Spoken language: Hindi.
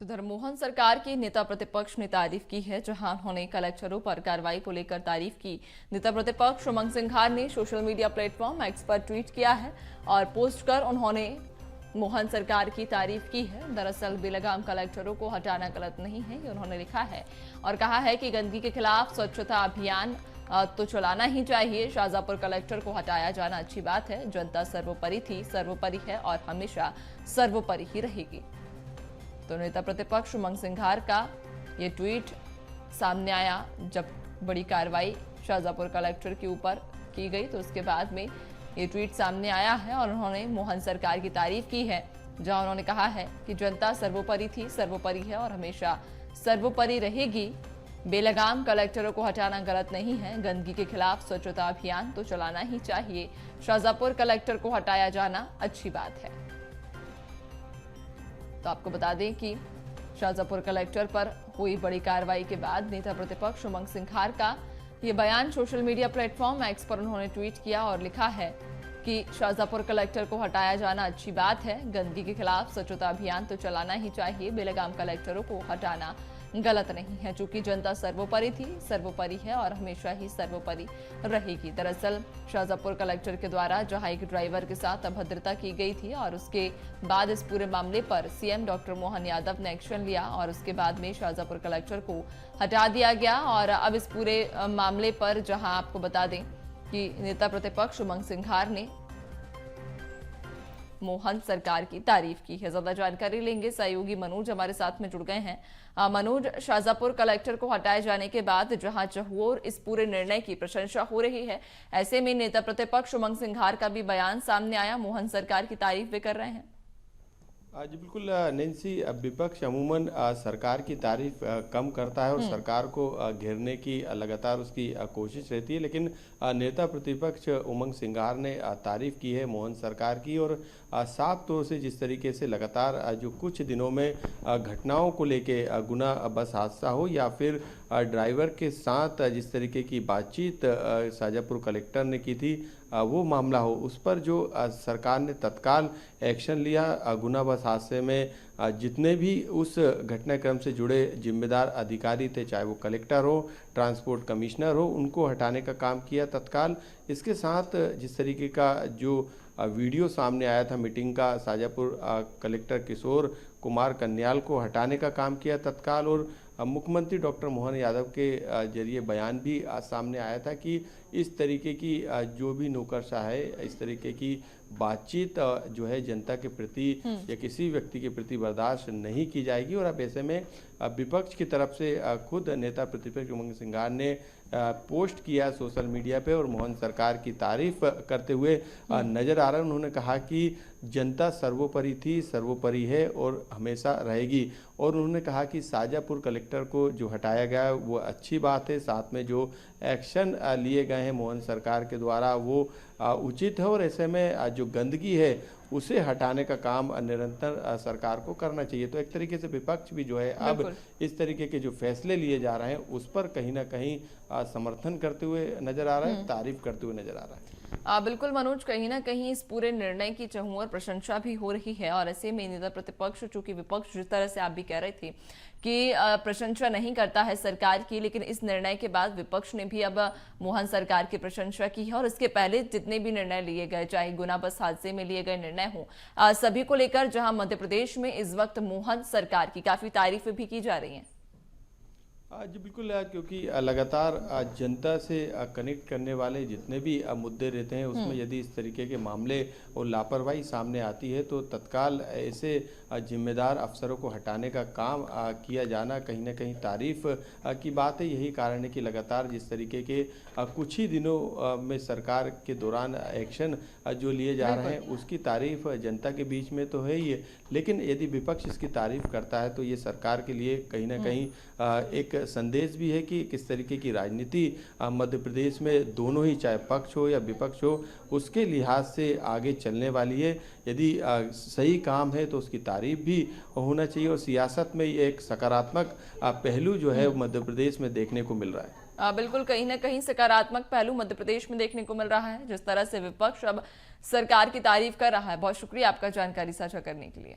उधर मोहन सरकार की नेता प्रतिपक्ष ने तारीफ की है, जहां उन्होंने कलेक्टरों पर कार्रवाई को लेकर तारीफ की। नेता प्रतिपक्ष उमंग सिंघार ने सोशल मीडिया प्लेटफॉर्म एक्स पर ट्वीट किया है और पोस्ट कर उन्होंने मोहन सरकार की तारीफ की है। दरअसल बेलगाम कलेक्टरों को हटाना गलत नहीं है, ये उन्होंने लिखा है और कहा है कि गंदगी के खिलाफ स्वच्छता अभियान तो चलाना ही चाहिए। शाहजहांपुर कलेक्टर को हटाया जाना अच्छी बात है। जनता सर्वोपरि थी, सर्वोपरि है और हमेशा सर्वोपरि ही रहेगी। तो नेता प्रतिपक्ष उमंग सिंघार का ये ट्वीट सामने आया जब बड़ी कार्रवाई शाहजहांपुर कलेक्टर के ऊपर की गई, तो उसके बाद में ये ट्वीट सामने आया है और उन्होंने मोहन सरकार की तारीफ की है, जहां उन्होंने कहा है कि जनता सर्वोपरि थी, सर्वोपरि है और हमेशा सर्वोपरि रहेगी। बेलगाम कलेक्टरों को हटाना गलत नहीं है। गंदगी के खिलाफ स्वच्छता अभियान तो चलाना ही चाहिए। शाहजहांपुर कलेक्टर को हटाया जाना अच्छी बात है। तो आपको बता दें कि शाहजहांपुर कलेक्टर पर हुई बड़ी कार्रवाई के बाद नेता प्रतिपक्ष उमंग सिंघार का ये बयान सोशल मीडिया प्लेटफॉर्म एक्स पर उन्होंने ट्वीट किया और लिखा है कि शाहजहांपुर कलेक्टर को हटाया जाना अच्छी बात है। गंदगी के खिलाफ स्वच्छता अभियान तो चलाना ही चाहिए। बेलगाम कलेक्टरों को हटाना गलत नहीं है, चूंकि जनता सर्वोपरि थी, सर्वोपरि है और हमेशा ही सर्वोपरि रहेगी। दरअसल शाहजहांपुर कलेक्टर के द्वारा जहां एक ड्राइवर के साथ अभद्रता की गई थी और उसके बाद इस पूरे मामले पर सीएम डॉक्टर मोहन यादव ने एक्शन लिया और उसके बाद में शाहजहांपुर कलेक्टर को हटा दिया गया। और अब इस पूरे मामले पर जहां आपको बता दें कि नेता प्रतिपक्ष उमंग सिंघार ने मोहन सरकार की तारीफ की है। ज्यादा जानकारी लेंगे, सहयोगी मनोज हमारे साथ में जुड़ गए हैं। मनोज, शाहजहांपुर कलेक्टर को हटाए जाने के बाद जहां चहुओर इस पूरे निर्णय की प्रशंसा हो रही है, ऐसे में नेता प्रतिपक्ष उमंग सिंघार का भी बयान सामने आया, मोहन सरकार की तारीफ भी कर रहे हैं। जी बिल्कुल नैन्सी, विपक्ष अमूमन सरकार की तारीफ कम करता है और सरकार को घेरने की लगातार उसकी कोशिश रहती है, लेकिन नेता प्रतिपक्ष उमंग सिंघार ने तारीफ की है मोहन सरकार की और साफ तौर से जिस तरीके से लगातार जो कुछ दिनों में घटनाओं को लेके गुना बस हादसा हो या फिर ड्राइवर के साथ जिस तरीके की बातचीत शाहजहांपुर कलेक्टर ने की थी वो मामला हो, उस पर जो सरकार ने तत्काल एक्शन लिया। गुना बस हादसे में जितने भी उस घटनाक्रम से जुड़े जिम्मेदार अधिकारी थे, चाहे वो कलेक्टर हो, ट्रांसपोर्ट कमिश्नर हो, उनको हटाने का काम किया तत्काल। इसके साथ जिस तरीके का जो वीडियो सामने आया था मीटिंग का, शाहजहांपुर कलेक्टर किशोर कुमार कन्याल को हटाने का काम किया तत्काल और मुख्यमंत्री डॉक्टर मोहन यादव के जरिए बयान भी सामने आया था कि इस तरीके की जो भी नौकरशाह है, इस तरीके की बातचीत जो है जनता के प्रति या किसी व्यक्ति के प्रति बर्दाश्त नहीं की जाएगी। और अब ऐसे में विपक्ष की तरफ से खुद नेता प्रतिपक्ष उमंग सिंघार ने पोस्ट किया सोशल मीडिया पे और मोहन सरकार की तारीफ करते हुए नजर आ रहा है। उन्होंने कहा कि जनता सर्वोपरि थी, सर्वोपरि है और हमेशा रहेगी। और उन्होंने कहा कि शाहजहांपुर कलेक्टर को जो हटाया गया वो अच्छी बात है, साथ में जो एक्शन लिए गए हैं मोहन सरकार के द्वारा वो उचित है और ऐसे में जो गंदगी है उसे हटाने का काम निरंतर सरकार को करना चाहिए। तो एक तरीके से विपक्ष भी जो है अब इस तरीके के जो फैसले लिए जा रहे हैं उस पर कहीं ना कहीं समर्थन करते हुए नजर आ रहा है, तारीफ करते हुए नजर आ रहा है। बिल्कुल मनोज, कहीं ना कहीं इस पूरे निर्णय की चहुओर प्रशंसा भी हो रही है और ऐसे में नेता प्रतिपक्ष, चूंकि विपक्ष जिस तरह से आप भी कह रहे थे कि प्रशंसा नहीं करता है सरकार की, लेकिन इस निर्णय के बाद विपक्ष ने भी अब मोहन सरकार की प्रशंसा की है और इसके पहले जितने भी निर्णय लिए गए, चाहे गुना बस हादसे में लिए गए निर्णय हो, सभी को लेकर जहां मध्य प्रदेश में इस वक्त मोहन सरकार की काफी तारीफें भी की जा रही हैं। जी बिल्कुल, क्योंकि लगातार जनता से कनेक्ट करने वाले जितने भी मुद्दे रहते हैं उसमें यदि इस तरीके के मामले और लापरवाही सामने आती है तो तत्काल ऐसे जिम्मेदार अफसरों को हटाने का काम किया जाना कहीं ना कहीं तारीफ की बात है। यही कारण है कि लगातार जिस तरीके के कुछ ही दिनों में सरकार के दौरान एक्शन जो लिए जा रहे हैं उसकी तारीफ जनता के बीच में तो है ही है, लेकिन यदि विपक्ष इसकी तारीफ करता है तो ये सरकार के लिए कहीं ना कहीं एक संदेश भी है कि किस तरीके की राजनीति मध्य प्रदेश में दोनों ही, चाहे पक्ष हो या विपक्ष हो, उसके लिहाज से आगे चलने वाली है। यदि सही काम है तो उसकी तारीफ भी होना चाहिए और सियासत में ये एक सकारात्मक पहलू जो है मध्य प्रदेश में देखने को मिल रहा है। बिल्कुल, कहीं ना कहीं सकारात्मक पहलू मध्य प्रदेश में देखने को मिल रहा है, जिस तरह से विपक्ष अब सरकार की तारीफ कर रहा है। बहुत शुक्रिया आपका जानकारी साझा करने के लिए।